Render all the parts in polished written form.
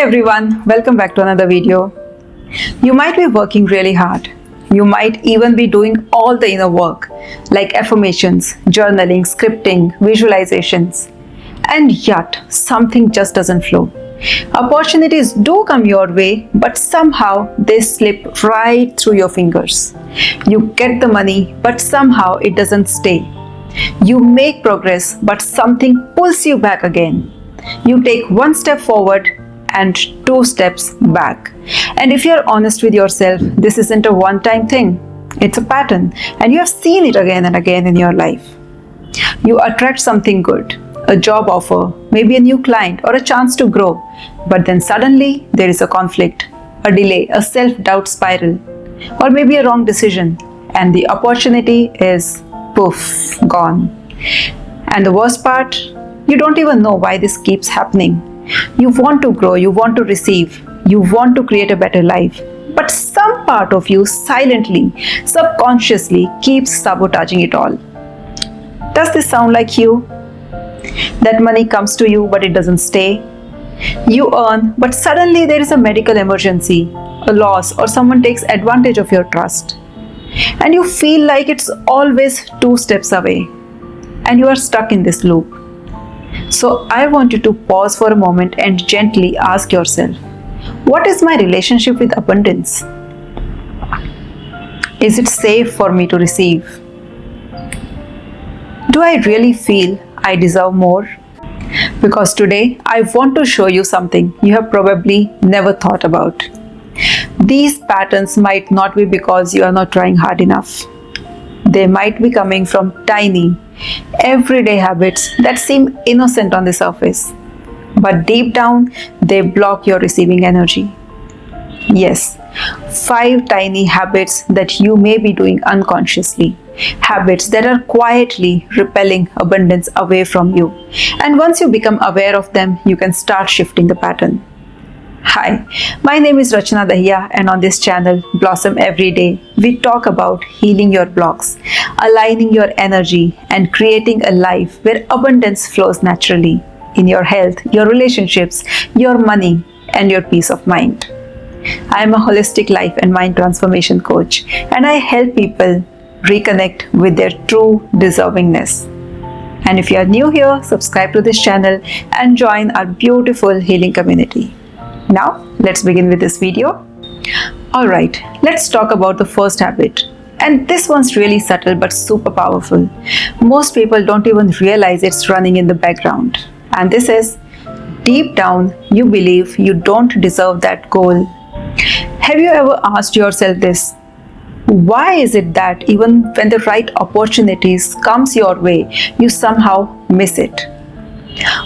everyone, welcome back to another video. You might be working really hard. You might even be doing all the inner work like affirmations, journaling, scripting, visualizations. And yet, something just doesn't flow. Opportunities do come your way, but somehow they slip right through your fingers. You get the money, but somehow it doesn't stay. You make progress, but something pulls you back again. You take one step forward and two steps back. And if you're honest with yourself, this isn't a one-time thing. It's a pattern, and you have seen it again and again in your life. You attract something good, a job offer, maybe a new client or a chance to grow, but then suddenly there is a conflict, a delay, a self-doubt spiral, or maybe a wrong decision, and the opportunity is poof, gone. And the worst part, you don't even know why this keeps happening. You want to grow, you want to receive, you want to create a better life. But some part of you silently, subconsciously keeps sabotaging it all. Does this sound like you? That money comes to you but it doesn't stay. You earn but suddenly there is a medical emergency, a loss, or someone takes advantage of your trust. And you feel like it's always two steps away. And you are stuck in this loop. So I want you to pause for a moment and gently ask yourself, what is my relationship with abundance? Is it safe for me to receive? Do I really feel I deserve more? Because today I want to show you something you have probably never thought about. These patterns might not be because you are not trying hard enough. They might be coming from tiny, everyday habits that seem innocent on the surface, but deep down they block your receiving energy. Yes, 5 tiny habits that you may be doing unconsciously, habits that are quietly repelling abundance away from you. And once you become aware of them, you can start shifting the pattern. Hi, my name is Rachana Dahiya, and on this channel, Blossom Every Day, we talk about healing your blocks, aligning your energy, and creating a life where abundance flows naturally in your health, your relationships, your money, and your peace of mind. I am a holistic life and mind transformation coach, and I help people reconnect with their true deservingness. And if you are new here, subscribe to this channel and join our beautiful healing community. Now, let's begin with this video. Alright, let's talk about the first habit. And this one's really subtle but super powerful. Most people don't even realize it's running in the background. And this is, deep down, you believe you don't deserve that goal. Have you ever asked yourself this? Why is it that even when the right opportunities comes your way, you somehow miss it?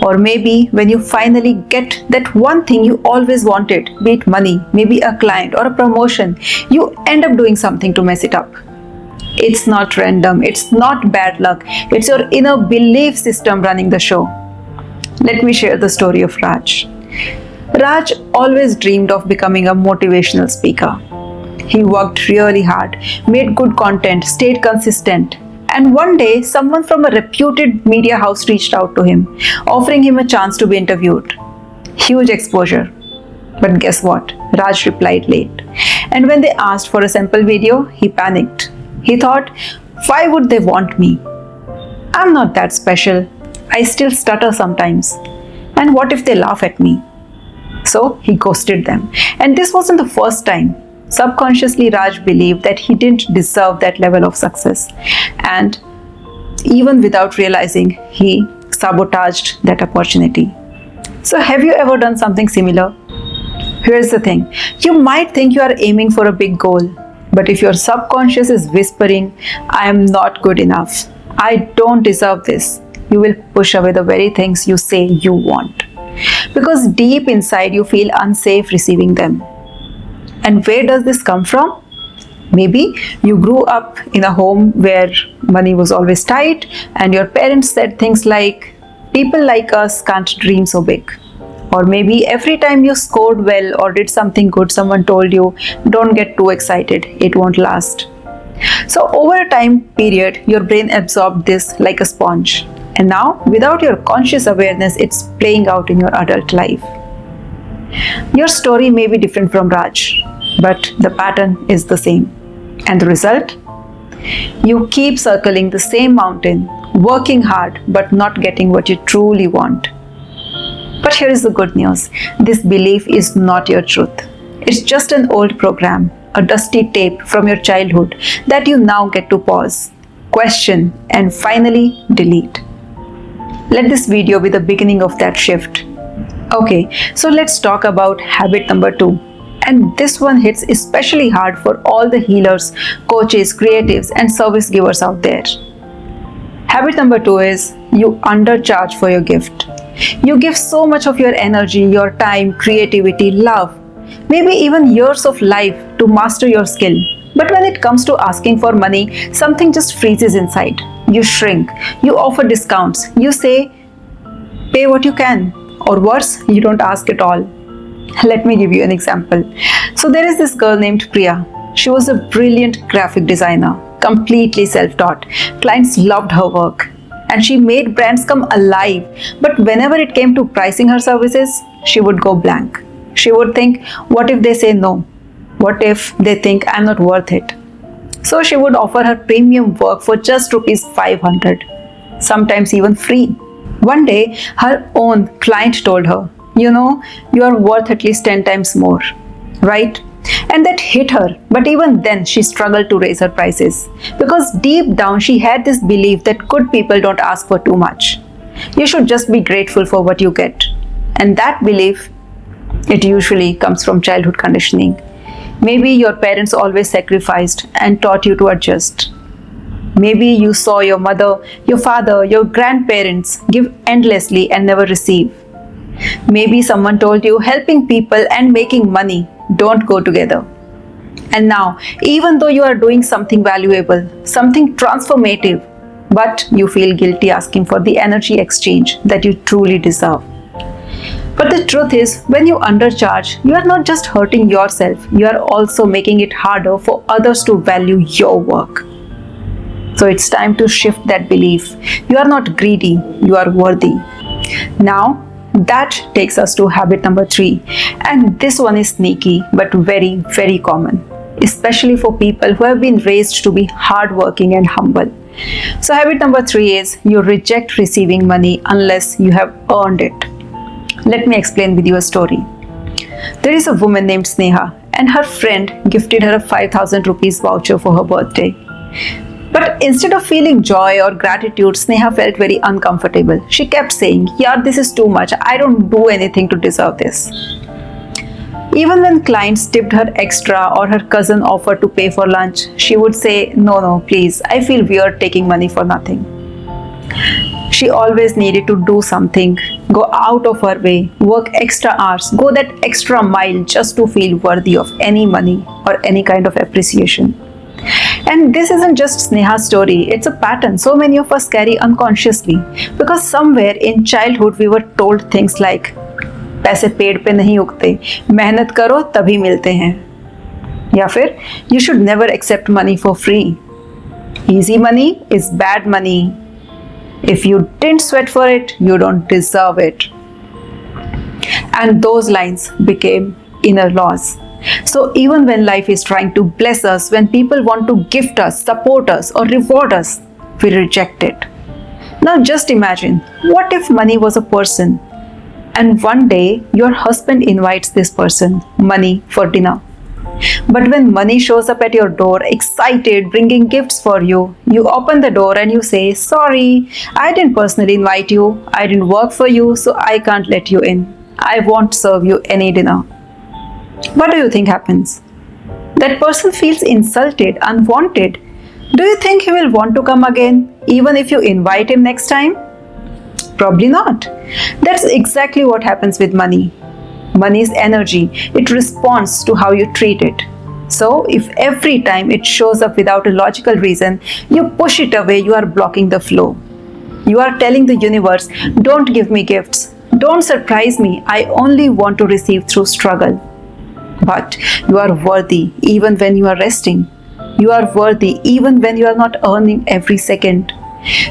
Or maybe when you finally get that one thing you always wanted, be it money, maybe a client or a promotion, you end up doing something to mess it up. It's not random, it's not bad luck, it's your inner belief system running the show. Let me share the story of Raj. Raj always dreamed of becoming a motivational speaker. He worked really hard, made good content, stayed consistent. And one day, someone from a reputed media house reached out to him, offering him a chance to be interviewed. Huge exposure. But guess what? Raj replied late. And when they asked for a sample video, he panicked. He thought, why would they want me? I'm not that special. I still stutter sometimes. And what if they laugh at me? So he ghosted them. And this wasn't the first time. Subconsciously, Raj believed that he didn't deserve that level of success. And even without realizing, he sabotaged that opportunity. So have you ever done something similar? Here's the thing. You might think you are aiming for a big goal. But if your subconscious is whispering, I am not good enough, I don't deserve this, you will push away the very things you say you want. Because deep inside you feel unsafe receiving them. And where does this come from? Maybe you grew up in a home where money was always tight and your parents said things like, people like us can't dream so big. Or maybe every time you scored well or did something good, someone told you, don't get too excited, it won't last. So over a time period, your brain absorbed this like a sponge. And now, without your conscious awareness, it's playing out in your adult life. Your story may be different from Raj, but the pattern is the same. And the result? You keep circling the same mountain, working hard but not getting what you truly want. But here is the good news. This belief is not your truth. It's just an old program, a dusty tape from your childhood that you now get to pause, question, and finally delete. Let this video be the beginning of that shift. Okay, so let's talk about habit number 2. And this one hits especially hard for all the healers, coaches, creatives, and service givers out there. Habit number 2 is you undercharge for your gift. You give so much of your energy, your time, creativity, love, maybe even years of life to master your skill. But when it comes to asking for money, something just freezes inside. You shrink, you offer discounts, you say, pay what you can, or worse, you don't ask at all. Let me give you an example. So there is this girl named Priya. She was a brilliant graphic designer, completely self-taught. Clients loved her work and she made brands come alive. But whenever it came to pricing her services, she would go blank. She would think, what if they say no? What if they think I'm not worth it? So she would offer her premium work for just rupees 500, sometimes even free. One day, her own client told her, you know, you are worth at least 10 times more, right? And that hit her, but even then she struggled to raise her prices because deep down she had this belief that good people don't ask for too much. You should just be grateful for what you get. And that belief, it usually comes from childhood conditioning. Maybe your parents always sacrificed and taught you to adjust. Maybe you saw your mother, your father, your grandparents give endlessly and never receive. Maybe someone told you helping people and making money don't go together. And now, even though you are doing something valuable, something transformative, but you feel guilty asking for the energy exchange that you truly deserve. But the truth is, when you undercharge, you are not just hurting yourself, you are also making it harder for others to value your work. So it's time to shift that belief. You are not greedy, you are worthy. Now, that takes us to habit number 3. And this one is sneaky but very, very common, especially for people who have been raised to be hardworking and humble. So habit number 3 is you reject receiving money unless you have earned it. Let me explain with you a story. There is a woman named Sneha and her friend gifted her a 5,000 rupees voucher for her birthday. But instead of feeling joy or gratitude, Sneha felt very uncomfortable. She kept saying, "Yeah, this is too much. I don't do anything to deserve this." Even when clients tipped her extra or her cousin offered to pay for lunch, she would say, No, please, I feel weird taking money for nothing." She always needed to do something, go out of her way, work extra hours, go that extra mile just to feel worthy of any money or any kind of appreciation. And this isn't just Sneha's story, it's a pattern so many of us carry unconsciously because somewhere in childhood we were told things like पैसे पेड़ पे नहीं उगते, मेहनत करो तभी मिलते हैं, या फिर you should never accept money for free. Easy money is bad money. If you didn't sweat for it, you don't deserve it. And those lines became inner laws. So even when life is trying to bless us, when people want to gift us, support us, or reward us, we reject it. Now just imagine, what if money was a person? And one day, your husband invites this person, money, for dinner. But when money shows up at your door, excited, bringing gifts for you, you open the door and you say, "Sorry, I didn't personally invite you. I didn't work for you, so I can't let you in. I won't serve you any dinner." What do you think happens? That person feels insulted, unwanted. Do you think he will want to come again, even if you invite him next time? Probably not. That's exactly what happens with money. Money is energy. It responds to how you treat it. So, if every time it shows up without a logical reason, you push it away, you are blocking the flow. You are telling the universe, don't give me gifts. Don't surprise me. I only want to receive through struggle. But you are worthy even when you are resting. You are worthy even when you are not earning every second.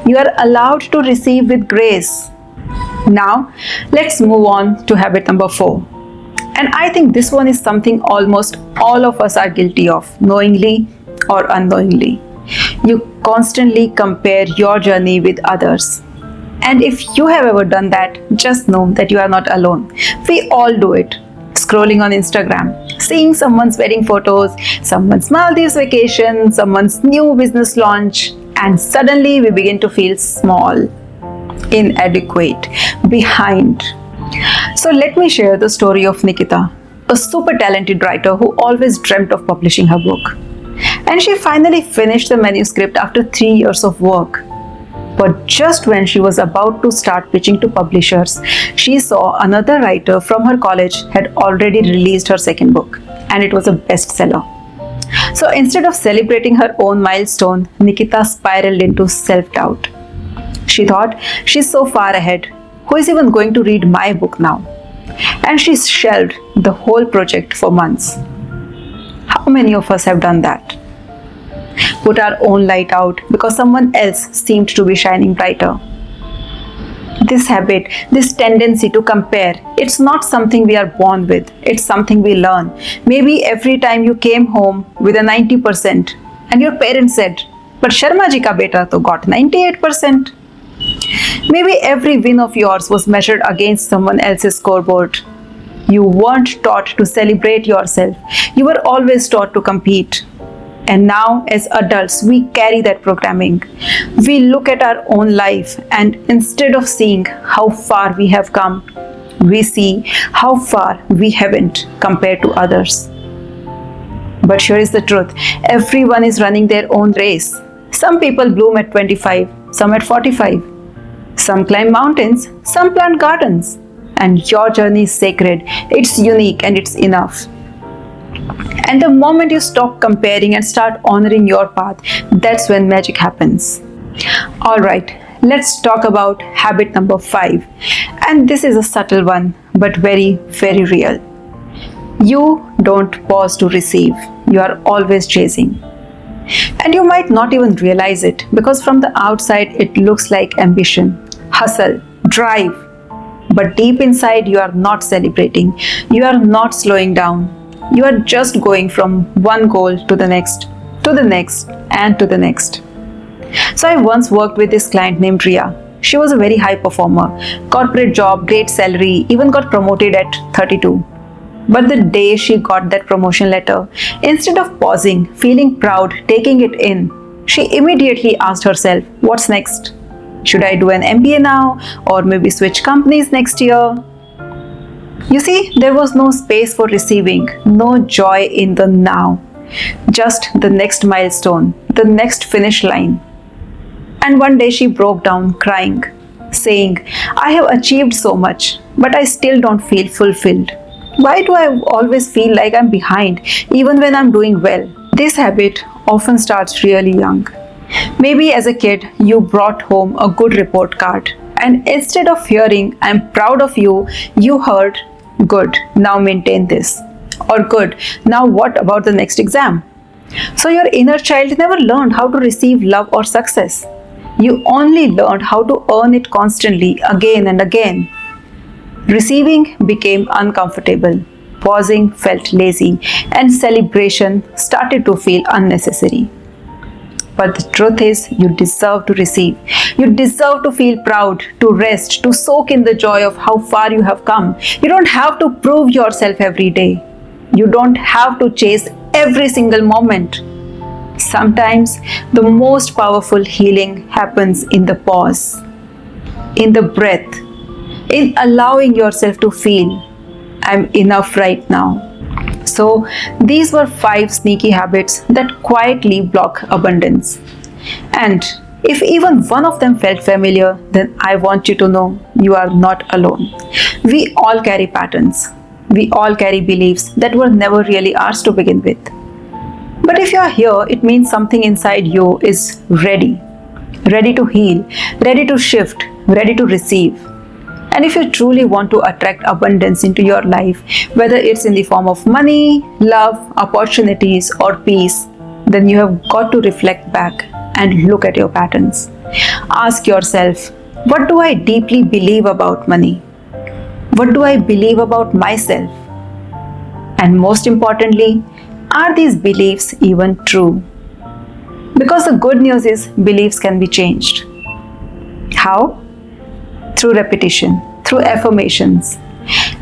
You are allowed to receive with grace. Now, let's move on to habit number 4. And I think this one is something almost all of us are guilty of, knowingly or unknowingly. You constantly compare your journey with others. And if you have ever done that, just know that you are not alone. We all do it. Scrolling on Instagram, seeing someone's wedding photos, someone's Maldives vacation, someone's new business launch, and suddenly we begin to feel small, inadequate, behind. So let me share the story of Nikita, a super talented writer who always dreamt of publishing her book. And she finally finished the manuscript after 3 years of work. But just when she was about to start pitching to publishers, she saw another writer from her college had already released her second book, and it was a bestseller. So instead of celebrating her own milestone, Nikita spiraled into self-doubt. She thought, she's so far ahead. Who is even going to read my book now? And she shelved the whole project for months. How many of us have done that? Put our own light out because someone else seemed to be shining brighter. This habit, this tendency to compare, it's not something we are born with, it's something we learn. Maybe every time you came home with a 90% and your parents said, "But Sharma ji ka beta to got 98%. Maybe every win of yours was measured against someone else's scoreboard. You weren't taught to celebrate yourself. You were always taught to compete. And now, as adults, we carry that programming. We look at our own life, and instead of seeing how far we have come, we see how far we haven't compared to others. But here is the truth. Everyone is running their own race. Some people bloom at 25, some at 45. Some climb mountains, some plant gardens. And your journey is sacred. It's unique and it's enough. And the moment you stop comparing and start honoring your path, that's when magic happens. Alright, let's talk about habit number 5. And this is a subtle one, but very, very real. You don't pause to receive. You are always chasing. And you might not even realize it because from the outside it looks like ambition, hustle, drive. But deep inside you are not celebrating. You are not slowing down. You are just going from one goal to the next, and to the next. So I once worked with this client named Ria. She was a very high performer. Corporate job, great salary, even got promoted at 32. But the day she got that promotion letter, instead of pausing, feeling proud, taking it in, she immediately asked herself, what's next? Should I do an MBA now, or maybe switch companies next year? You see, there was no space for receiving, no joy in the now. Just the next milestone, the next finish line. And one day she broke down crying, saying, I have achieved so much, but I still don't feel fulfilled. Why do I always feel like I'm behind, even when I'm doing well? This habit often starts really young. Maybe as a kid, you brought home a good report card, and instead of hearing, I'm proud of you, you heard, good, now maintain this. Or good, now what about the next exam? So your inner child never learned how to receive love or success. You only learned how to earn it constantly, again and again. Receiving became uncomfortable, pausing felt lazy, and celebration started to feel unnecessary. But the truth is, you deserve to receive. You deserve to feel proud, to rest, to soak in the joy of how far you have come. You don't have to prove yourself every day. You don't have to chase every single moment. Sometimes the most powerful healing happens in the pause, in the breath, in allowing yourself to feel, I'm enough right now. So these were 5 sneaky habits that quietly block abundance. And if even one of them felt familiar, then I want you to know you are not alone. We all carry patterns. We all carry beliefs that were never really ours to begin with. But if you are here, it means something inside you is ready. Ready to heal, ready to shift, ready to receive. And if you truly want to attract abundance into your life, whether it's in the form of money, love, opportunities, or peace, then you have got to reflect back and look at your patterns. Ask yourself, what do I deeply believe about money? What do I believe about myself? And most importantly, are these beliefs even true? Because the good news is beliefs can be changed. How? Through repetition, through affirmations.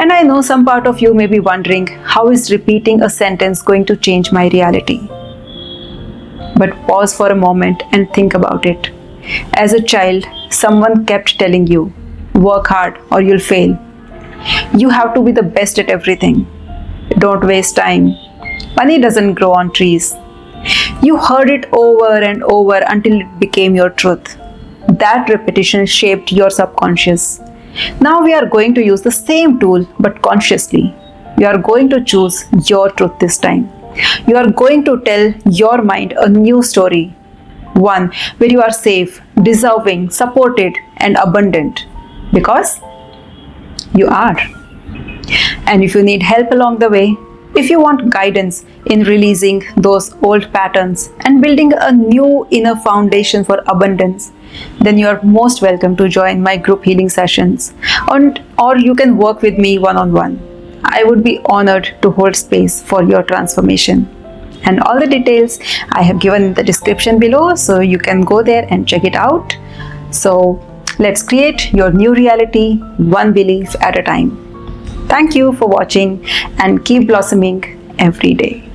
And I know some part of you may be wondering, how is repeating a sentence going to change my reality? But pause for a moment and think about it. As a child, someone kept telling you, work hard or you'll fail. You have to be the best at everything. Don't waste time. Money doesn't grow on trees. You heard it over and over until it became your truth. That repetition shaped your subconscious. Now we are going to use the same tool but consciously. You are going to choose your truth this time. You are going to tell your mind a new story. One where you are safe, deserving, supported, and abundant. Because you are. And if you need help along the way, if you want guidance in releasing those old patterns and building a new inner foundation for abundance, then you are most welcome to join my group healing sessions, or you can work with me one-on-one. I would be honored to hold space for your transformation. And all the details I have given in the description below, so you can go there and check it out. So let's create your new reality one belief at a time. Thank you for watching and keep blossoming every day.